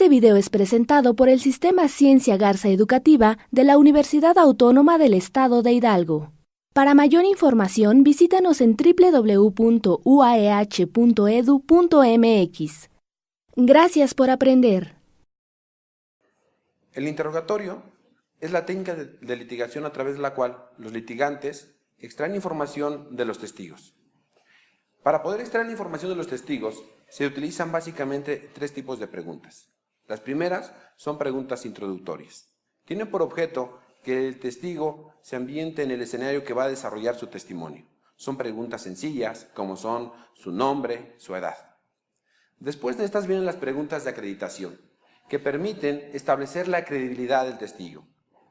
Este video es presentado por el Sistema Ciencia Garza Educativa de la Universidad Autónoma del Estado de Hidalgo. Para mayor información, visítanos en www.uaeh.edu.mx. Gracias por aprender. El interrogatorio es la técnica de litigación a través de la cual los litigantes extraen información de los testigos. Para poder extraer la información de los testigos, se utilizan básicamente tres tipos de preguntas. Las primeras son preguntas introductorias. Tienen por objeto que el testigo se ambiente en el escenario que va a desarrollar su testimonio. Son preguntas sencillas, como son su nombre, su edad. Después de estas vienen las preguntas de acreditación, que permiten establecer la credibilidad del testigo.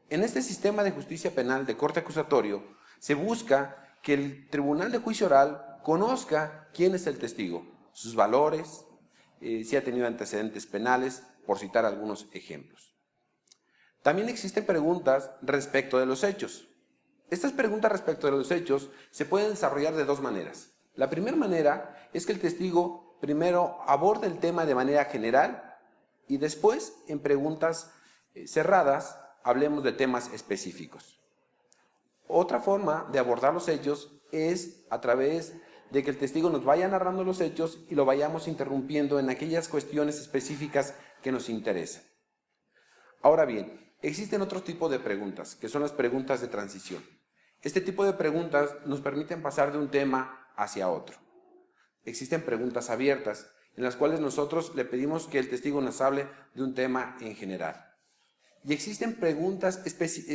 En este sistema de justicia penal de corte acusatorio, se busca que el tribunal de juicio oral conozca quién es el testigo, sus valores, si ha tenido antecedentes penales, por citar algunos ejemplos. También existen preguntas respecto de los hechos. Estas preguntas respecto de los hechos se pueden desarrollar de dos maneras. La primera manera es que el testigo primero aborde el tema de manera general y después, en preguntas cerradas, hablemos de temas específicos. Otra forma de abordar los hechos es a través de que el testigo nos vaya narrando los hechos y lo vayamos interrumpiendo en aquellas cuestiones específicas que nos interesan. Ahora bien, existen otros tipos de preguntas, que son las preguntas de transición. Este tipo de preguntas nos permiten pasar de un tema hacia otro. Existen preguntas abiertas, en las cuales nosotros le pedimos que el testigo nos hable de un tema en general. Y existen preguntas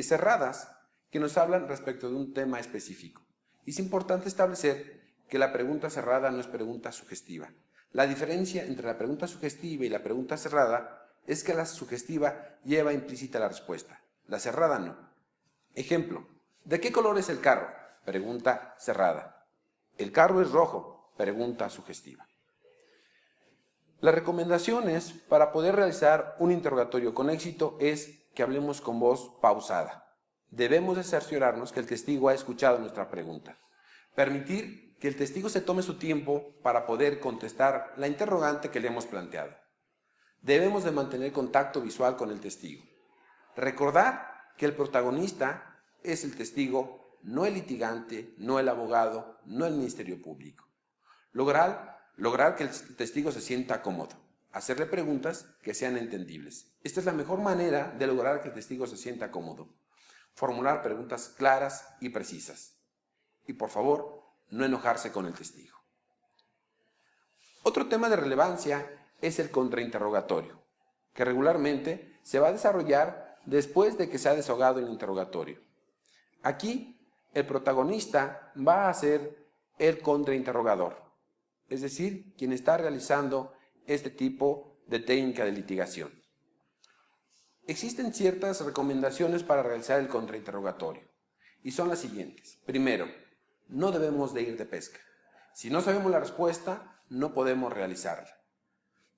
cerradas que nos hablan respecto de un tema específico. Y es importante establecer que la pregunta cerrada no es pregunta sugestiva. La diferencia entre la pregunta sugestiva y la pregunta cerrada es que la sugestiva lleva implícita la respuesta, la cerrada no. Ejemplo, ¿de qué color es el carro? Pregunta cerrada. ¿El carro es rojo? Pregunta sugestiva. Las recomendaciones para poder realizar un interrogatorio con éxito es que hablemos con voz pausada. Debemos de cerciorarnos que el testigo ha escuchado nuestra pregunta. Permitir que el testigo se tome su tiempo para poder contestar la interrogante que le hemos planteado. Debemos de mantener contacto visual con el testigo. Recordar que el protagonista es el testigo, no el litigante, no el abogado, no el Ministerio Público. Lograr que el testigo se sienta cómodo. Hacerle preguntas que sean entendibles. Esta es la mejor manera de lograr que el testigo se sienta cómodo. Formular preguntas claras y precisas. Y por favor, no enojarse con el testigo. Otro tema de relevancia es el contrainterrogatorio, que regularmente se va a desarrollar después de que se ha desahogado el interrogatorio. Aquí, el protagonista va a ser el contrainterrogador, es decir, quien está realizando este tipo de técnica de litigación. Existen ciertas recomendaciones para realizar el contrainterrogatorio, y son las siguientes. Primero, no debemos de ir de pesca. Si no sabemos la respuesta, no podemos realizarla.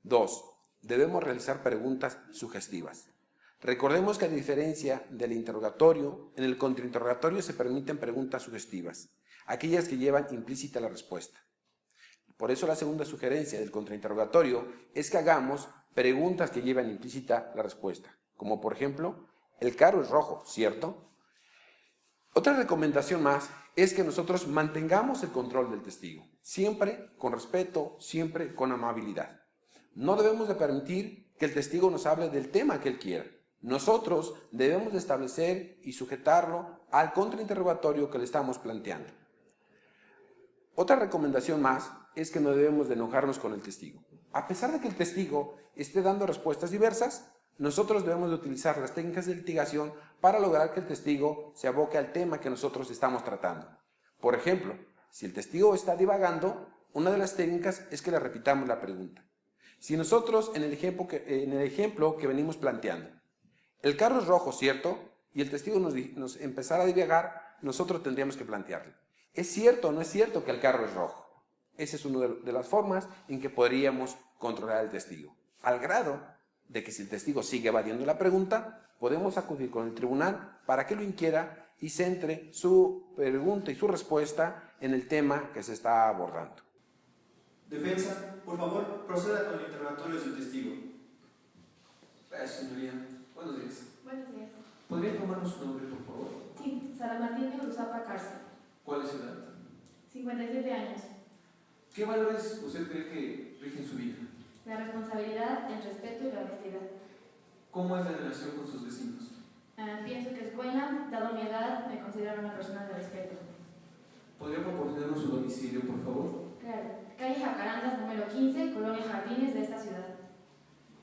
2. Debemos realizar preguntas sugestivas. Recordemos que a diferencia del interrogatorio, en el contrainterrogatorio se permiten preguntas sugestivas, aquellas que llevan implícita la respuesta. Por eso la segunda sugerencia del contrainterrogatorio es que hagamos preguntas que llevan implícita la respuesta, como por ejemplo, el carro es rojo, ¿cierto? Otra recomendación más es que nosotros mantengamos el control del testigo, siempre con respeto, siempre con amabilidad. No debemos de permitir que el testigo nos hable del tema que él quiera. Nosotros debemos de establecer y sujetarlo al contrainterrogatorio que le estamos planteando. Otra recomendación más es que no debemos de enojarnos con el testigo. A pesar de que el testigo esté dando respuestas diversas, nosotros debemos de utilizar las técnicas de litigación para lograr que el testigo se aboque al tema que nosotros estamos tratando. Por ejemplo, si el testigo está divagando, una de las técnicas es que le repitamos la pregunta. Si nosotros, en el ejemplo que venimos planteando, el carro es rojo, ¿cierto? Y el testigo nos empezara a divagar, nosotros tendríamos que plantearle. ¿Es cierto o no es cierto que el carro es rojo? Esa es una de las formas en que podríamos controlar al testigo. Al grado de que si el testigo sigue evadiendo la pregunta, podemos acudir con el tribunal para que lo inquiera y centre su pregunta y su respuesta en el tema que se está abordando. Defensa, por favor, proceda con el interrogatorio de su testigo. Gracias, señoría. Buenos días. Buenos días. ¿Podría informarnos su nombre, por favor? Sí, Sara Matilde Urzapa Cárcel, ¿Cuál es su edad? 57 años. ¿Qué valores usted cree que rigen su vida? La responsabilidad, el respeto y la honestidad. ¿Cómo es la relación con sus vecinos? Pienso que es buena, dado mi edad, me considero una persona de respeto. ¿Podría proporcionarnos su domicilio, por favor? Claro, calle Jacarandas, número 15, Colonia Jardines de esta ciudad.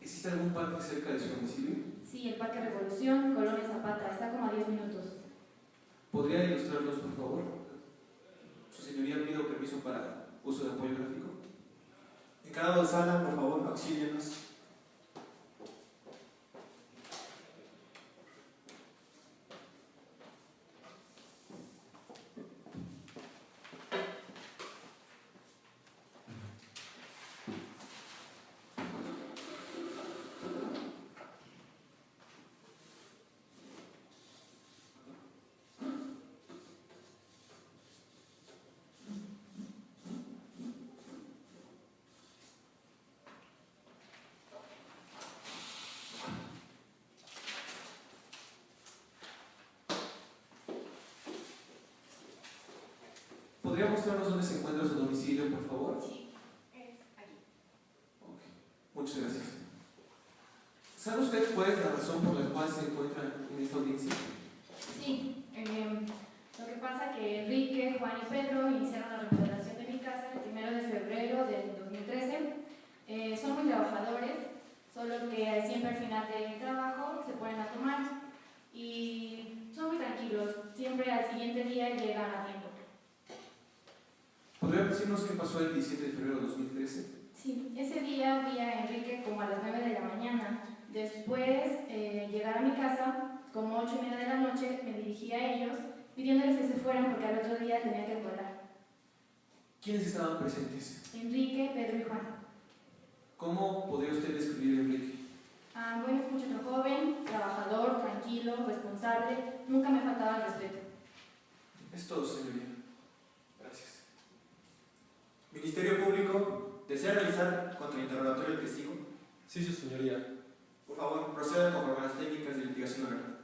¿Existe algún parque cerca de su domicilio? Sí, el Parque Revolución, Colonia Zapata, está como a 10 minutos. ¿Podría ilustrarnos, por favor? Su señoría, pido permiso para uso de apoyo gráfico. Encargado de sala, por favor, auxílienos. ¿Podría mostrarnos dónde se encuentra su domicilio, por favor? Sí, es aquí. Ok, muchas gracias. ¿Sabe usted cuál es la razón por la cual se encuentra en esta audiencia? Sí, lo que pasa es que Enrique, Juan y Pedro iniciaron la remodelación de mi casa el 1 de febrero del 2013. Son muy trabajadores, solo que siempre al final del trabajo se ponen a tomar y son muy tranquilos, siempre al siguiente día llegan a tiempo. ¿Podría decirnos qué pasó el 17 de febrero de 2013? Sí, ese día vi a Enrique como a las 9 de la mañana. Después llegar a mi casa, como 8:30 de la noche, me dirigí a ellos pidiéndoles que se fueran porque al otro día tenía que volar. ¿Quiénes estaban presentes? Enrique, Pedro y Juan. ¿Cómo podría usted describir a Enrique? Bueno, es un muchacho joven, trabajador, tranquilo, responsable, nunca me faltaba el respeto. Es todo, señoría. Gracias. Ministerio Público, ¿desea realizar contrainterrogatorio del testigo? Sí, su señoría. Por favor, proceda conforme a las técnicas de litigación oral.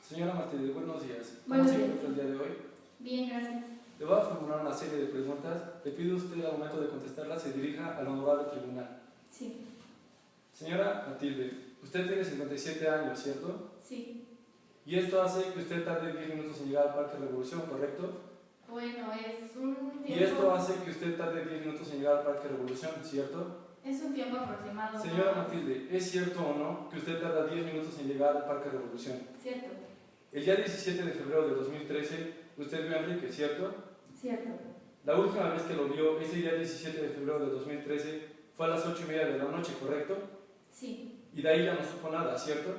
Señora Martínez, buenos días. ¿Cómo Buenos se días. encuentra el día de hoy? Bien, gracias. Le voy a formular una serie de preguntas. Le pido a usted al momento de contestarlas se dirija al honorable tribunal. Sí, Señora Matilde, usted tiene 57 años, ¿cierto? sí. Y esto hace que usted tarde 10 minutos en llegar al Parque Revolución, ¿correcto? Bueno, es un Y esto tiempo... hace que usted tarde 10 minutos en llegar al Parque Revolución, ¿cierto? Es un tiempo aproximado. Señora ¿no? Matilde, ¿es cierto o no que usted tarda 10 minutos en llegar al Parque Revolución? Cierto, El día 17 de febrero de 2013, usted vio a Enrique, ¿cierto? cierto. La última vez que lo vio, ese día 17 de febrero de 2013, fue a las 8:30 de la noche, ¿correcto? Sí, Y de ahí ya no supo nada, ¿cierto?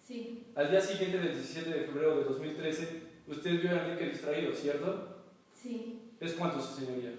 sí, Al día siguiente del 17 de febrero de 2013, usted vio a Enrique distraído, ¿cierto? sí. ¿Es cuánto, su señoría?